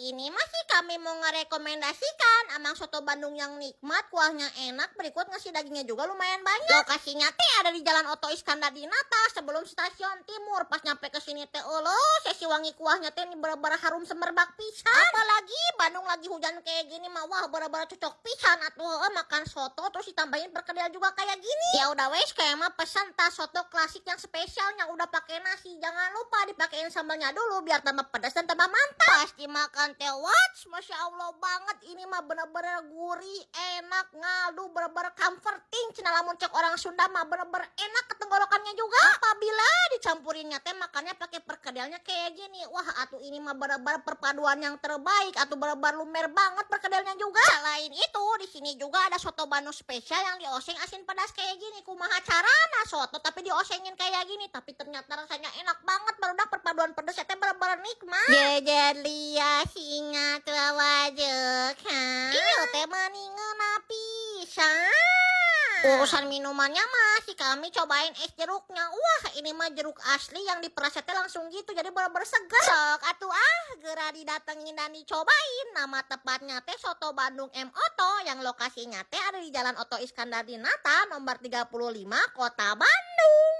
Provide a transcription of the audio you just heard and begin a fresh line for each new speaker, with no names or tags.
ini masih kami mau ngerekomendasikan amang soto Bandung yang nikmat, kuahnya enak, berikut ngasih dagingnya juga lumayan banyak. Lokasinya teh ada di Jalan Oto Iskandar di Nata sebelum stasiun Timur. Pas nyampe ke sini teh sesi wangi kuahnya teh ini bener-bener harum semerbak pisan. Apalagi Bandung lagi hujan kayak gini mah wah bener-bener cocok pisan atuh makan soto terus ditambahin perkedel juga kayak gini. Ya udah wes kayak mah pesan tas soto klasik yang spesialnya udah pakai nasi. Jangan lupa dipakein sambalnya dulu biar tambah pedas dan tambah mantap. Pas dimakan teh watch, masya Allah banget ini mah bener-bener gurih, enak, ngadu, bener-bener comforting. Cina lamun cek orang Sunda mah bener-bener enak ke tenggorokannya juga. Apabila dicampurinnya teh makannya pakai perkedelnya kayak gini. Wah atuh ini mah bener-bener perpaduan yang terbaik. Atuh bener-bener lumer banget perkedelnya juga. Selain itu di sini juga ada soto Bandung spesial yang dioseng asin pedas kayak gini. Kumaha carana soto tapi diosengin kayak gini, tapi ternyata rasanya enak banget. Barudak perpaduan pedesnya teh bener-bener nikmat. Jejer lia singa wajek iya teh maningeun pisan. Urusan minumannya masih kami cobain es jeruknya. Wah ini mah jeruk asli yang diperas teh langsung gitu jadi bener-bener seger. Sok atuh gera didatengin dan dicobain. Nama tepatnya teh Soto Bandung M Oto yang lokasinya teh ada di Jalan Oto Iskandar di Nata nomor 35 Kota Bandung.